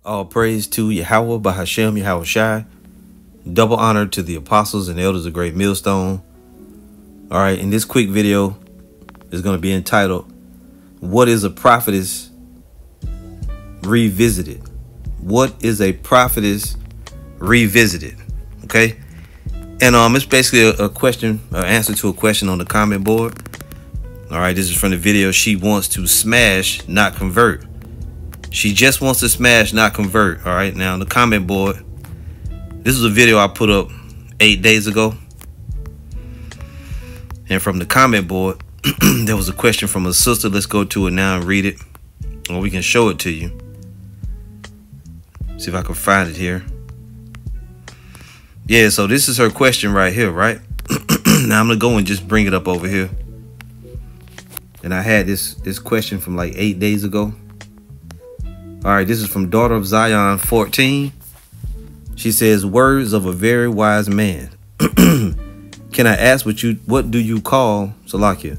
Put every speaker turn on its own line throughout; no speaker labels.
All praise to Yahweh Bahashem Yahweh Shai. Double honor to the apostles and elders of Great Millstone. All right, in this quick video is going to be entitled, What is a Prophetess Revisited? What is a prophetess revisited? Okay. And it's basically a question, an answer to a question on the comment board. All right, this is from the video. She wants to smash, not convert. She just wants to smash, not convert. All right, now on the comment board, this is a video I put up 8 days ago. And from the comment board, there was a question from a sister. Let's go to it now and read it. Or we can show it to you. See if I can find it here. Yeah, so this is her question right here, right? Now I'm going to go and just bring it up over here. And I had this question from like 8 days ago. All right, this is from Daughter of Zion 14. She says, words of a very wise man. Can I ask what do you call, Salakia?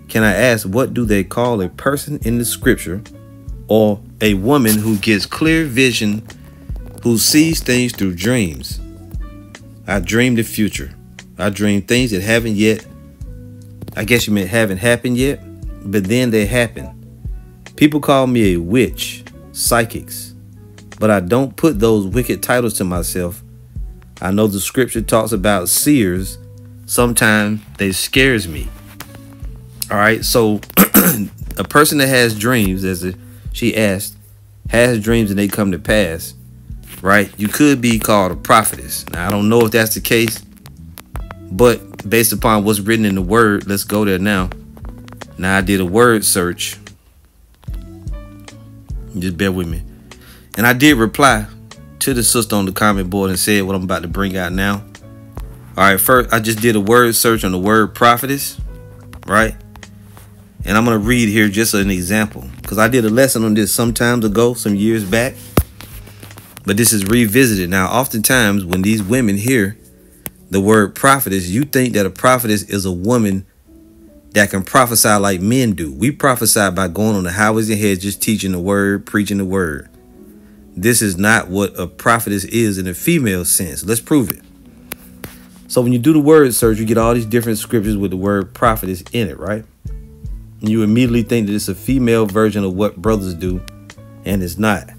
Can I ask what do they call a person in the scripture or a woman who gets clear vision, who sees things through dreams? I dream the future. I dream things that haven't yet. I guess you meant haven't happened yet, but then they happen. People call me a witch, psychics, but I don't put those wicked titles to myself. I know the scripture talks about seers. Sometimes they scares me. All right, so a person that has dreams, she asked, has dreams and they come to pass, right? You could be called a prophetess. Now, I don't know if that's the case, but based upon what's written in the word, let's go there now. Now, I did a word search. Just bear with me. And I did reply to the sister on the comment board and said what I'm about to bring out now. All right, first, I just did a word search on the word prophetess, right? And I'm going to read here just an example, because I did a lesson on this some time ago, some years back. But this is revisited. Now, oftentimes when these women hear the word prophetess, you think that a prophetess is a woman that can prophesy like men do. We prophesy by going on the highways and hedges, teaching the word, preaching the word. This is not what a prophetess is in a female sense. Let's prove it. So when you do the word search, you get all these different scriptures with the word prophetess in it, right? And you immediately think that it's a female version of what brothers do, and it's not.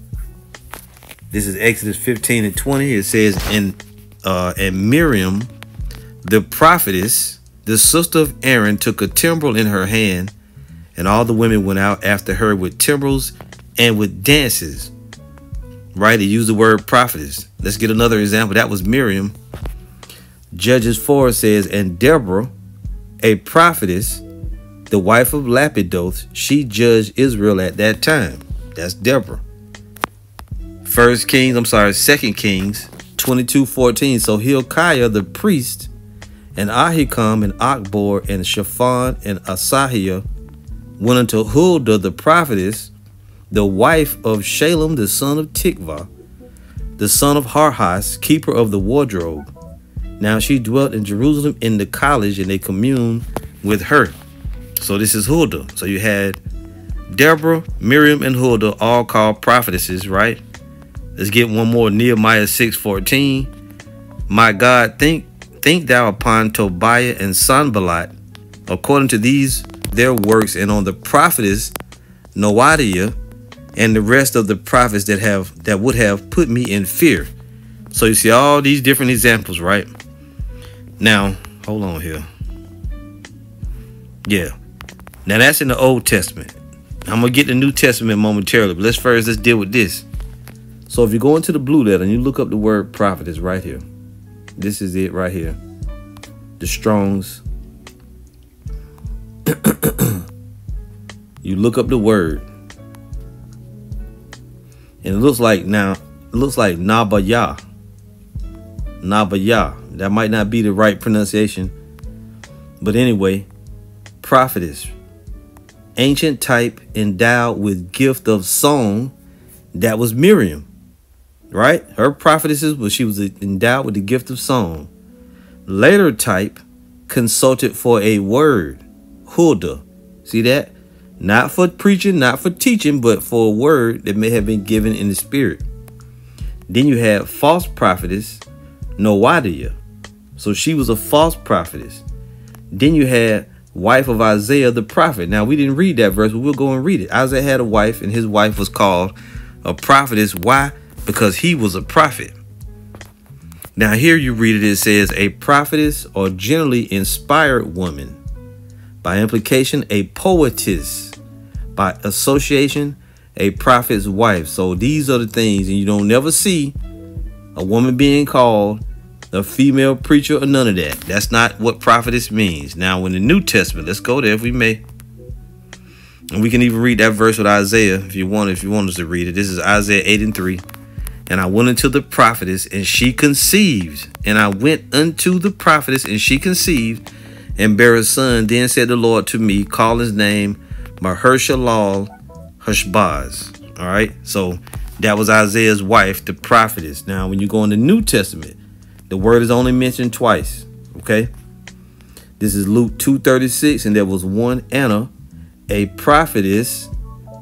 This is Exodus 15 and 20. It says, and Miriam, the prophetess, the sister of Aaron, took a timbrel in her hand, and all the women went out after her with timbrels and with dances. Right? They used the word prophetess. Let's get another example. That was Miriam. Judges 4 says, and Deborah, a prophetess, the wife of Lapidoth, she judged Israel at that time. That's Deborah. 2 Kings 22:14. So Hilkiah the priest, and Ahikam and Akbor and Shaphan and Asahiah went unto Huldah the prophetess, the wife of Shalem the son of Tikvah, the son of Harhas, keeper of the wardrobe. Now she dwelt in Jerusalem in the college, and they communed with her. So this is Huldah. So you had Deborah, Miriam, and Huldah, all called prophetesses, right? Let's get one more. Nehemiah 6:14. My God, think thou upon Tobiah and Sanballat, according to these their works, and on the prophetess Noadiah, and the rest of the prophets that would have put me in fear. So you see all these different examples, right? Now, hold on here. Yeah. Now that's in the Old Testament. I'm going to get the New Testament momentarily, but let's deal with this. So if you go into the blue letter and you look up the word prophetess right here. This is it right here. The Strong's. You look up the word. And it looks like Nabayah. Nabayah. That might not be the right pronunciation. But anyway, prophetess. Ancient type endowed with gift of song. That was Miriam. Right? Her prophetesses, but she was endowed with the gift of song. Later type consulted for a word. Huldah. See that? Not for preaching, not for teaching, but for a word that may have been given in the spirit. Then you had false prophetess Noadiah. So she was a false prophetess. Then you had wife of Isaiah the prophet. Now we didn't read that verse, but we'll go and read it. Isaiah had a wife, and his wife was called a prophetess. Why? Because he was a prophet. Now here you read it, it says a prophetess or generally inspired woman. By implication, a poetess. By association, a prophet's wife. So these are the things, and you don't never see a woman being called a female preacher or none of that. That's not what prophetess means. Now in the New Testament, let's go there if we may. And we can even read that verse with Isaiah if you want us to read it. This is Isaiah 8:3. And I went unto the prophetess, and she conceived. And I went unto the prophetess, and she conceived, and bare a son. Then said the Lord to me, call his name Maher-shalal-Hashbaz. All right. So that was Isaiah's wife, the prophetess. Now, when you go in the New Testament, the word is only mentioned twice. Okay. This is Luke 2:36. And there was one Anna, a prophetess,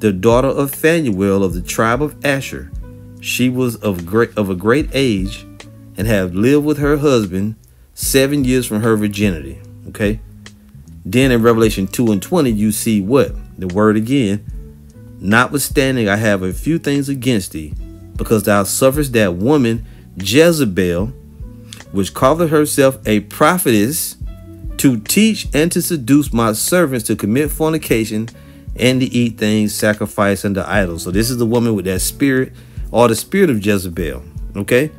the daughter of Phanuel of the tribe of Asher. She was of a great age, and had lived with her husband 7 years from her virginity. Okay. Then in Revelation 2:20, you see what? The word again. Notwithstanding, I have a few things against thee, because thou sufferest that woman Jezebel, which calleth herself a prophetess, to teach and to seduce my servants to commit fornication and to eat things sacrificed unto idols. So this is the woman with that spirit, or the spirit of Jezebel, okay,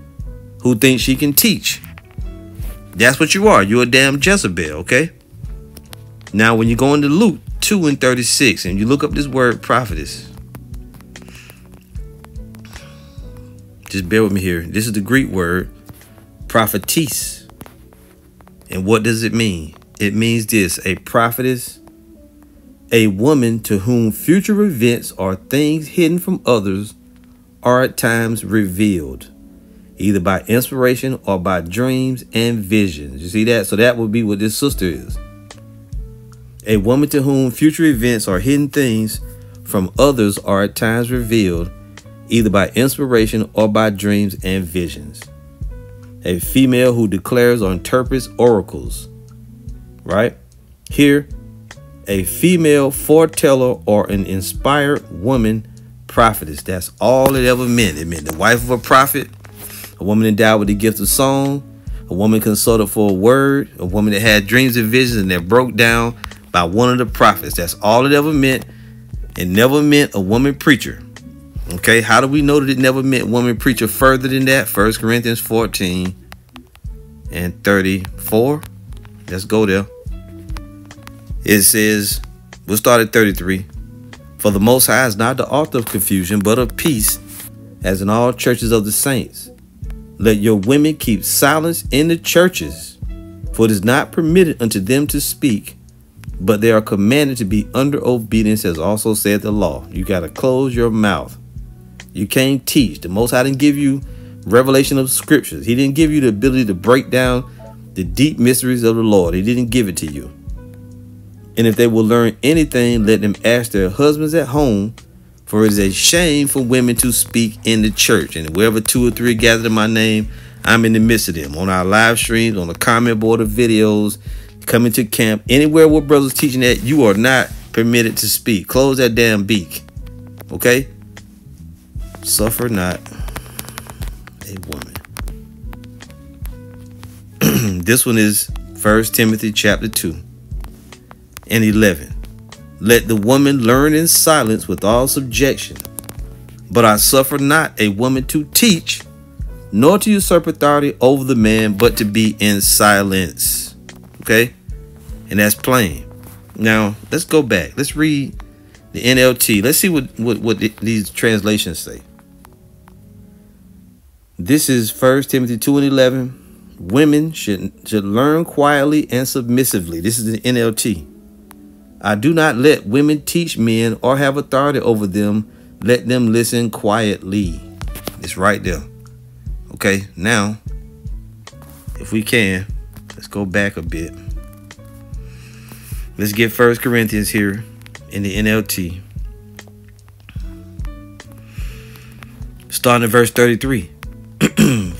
who thinks she can teach. That's what you are. You're a damn Jezebel, okay? Now, when you go into Luke 2:36 and you look up this word prophetess, just bear with me here. This is the Greek word prophetess. And what does it mean? It means this: a prophetess, a woman to whom future events or things hidden from others are at times revealed, either by inspiration or by dreams and visions. You see that? So that would be what this sister is. A woman to whom future events or hidden things from others are at times revealed, either by inspiration or by dreams and visions. A female who declares or interprets oracles. Right? Here, a female foreteller or an inspired woman prophetess. That's all it ever meant. It meant the wife of a prophet, a woman endowed with the gift of song, a woman consulted for a word, a woman that had dreams and visions and that broke down by one of the prophets. That's all it ever meant. It never meant a woman preacher. Okay, how do we know that it never meant woman preacher further than that? 1 Corinthians 14:34. Let's go there. It says, we'll start at 33. For the Most High is not the author of confusion, but of peace, as in all churches of the saints. Let your women keep silence in the churches, for it is not permitted unto them to speak, but they are commanded to be under obedience, as also said the law. You got to close your mouth. You can't teach. The Most High didn't give you revelation of scriptures. He didn't give you the ability to break down the deep mysteries of the Lord. He didn't give it to you. And if they will learn anything, let them ask their husbands at home, for it is a shame for women to speak in the church. And wherever 2 or 3 gathered in my name, I'm in the midst of them. On our live streams, on the comment board of videos, coming to camp, anywhere where brothers teaching that, you are not permitted to speak. Close that damn beak. Okay? Suffer not a woman. This one is 1 Timothy chapter 2:11. Let the woman learn in silence with all subjection. But I suffer not a woman to teach, nor to usurp authority over the man, but to be in silence. Okay? And that's plain. Now, let's go back. Let's read the NLT. Let's see what these translations say. This is 1 Timothy 2:11. Women should learn quietly and submissively. This is the NLT. I do not let women teach men or have authority over them. Let them listen quietly. It's right there. Okay, now, if we can, let's go back a bit. Let's get 1 Corinthians here in the NLT. Starting at verse 33.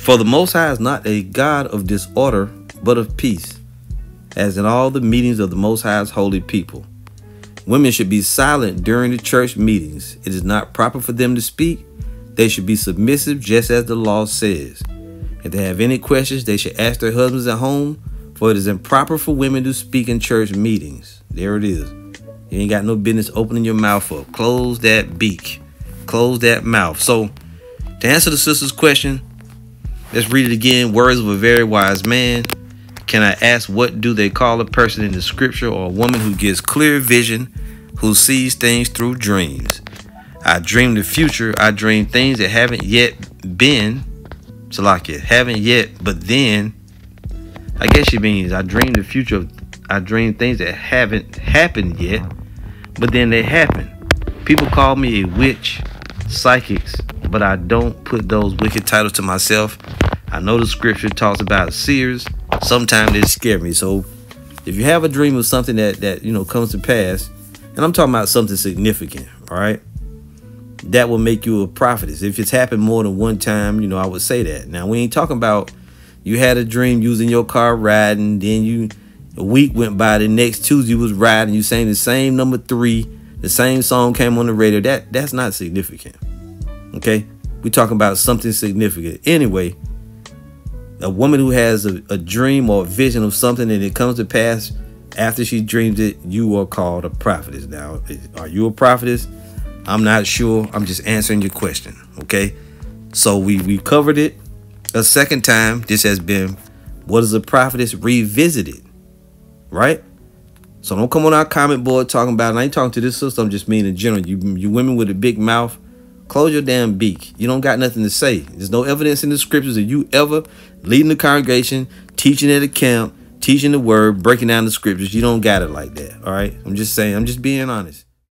For the Most High is not a God of disorder, but of peace, as in all the meetings of the Most High's holy people. Women should be silent during the church meetings. It is not proper for them to speak. They should be submissive, just as the law says. If they have any questions, they should ask their husbands at home, for it is improper for women to speak in church meetings. There it is. You ain't got no business opening your mouth up. Close that beak. Close that mouth. So, to answer the sister's question, let's read it again. Words of a very wise man. Can I ask, what do they call a person in the scripture, or a woman who gets clear vision, who sees things through dreams? I dream the future. I dream things that haven't yet been. Salakia, haven't yet, but then. I guess she means I dream the future. I dream things that haven't happened yet, but then they happen. People call me a witch, psychics, but I don't put those wicked titles to myself. I know the scripture talks about seers. Sometimes they scare me. So if you have a dream of something that comes to pass, and I'm talking about something significant, all right, that will make you a prophetess. If it's happened more than one time, I would say that. Now, we ain't talking about you had a dream using your car riding, then a week went by, the next Tuesday you was riding, you sang the same number 3, the same song came on the radio. That's not significant. Okay? We're talking about something significant. Anyway, a woman who has a dream or a vision of something and it comes to pass after she dreams it, you are called a prophetess. Now, are you a prophetess? I'm not sure. I'm just answering your question. Okay? So we covered it a second time. This has been What is a Prophetess Revisited. Right? So don't come on our comment board talking about it. I ain't talking to this sister. I'm just mean in general. You women with a big mouth, close your damn beak. You don't got nothing to say. There's no evidence in the scriptures of you ever leading the congregation, teaching at a camp, teaching the word, breaking down the scriptures. You don't got it like that. All right? I'm just saying. I'm just being honest.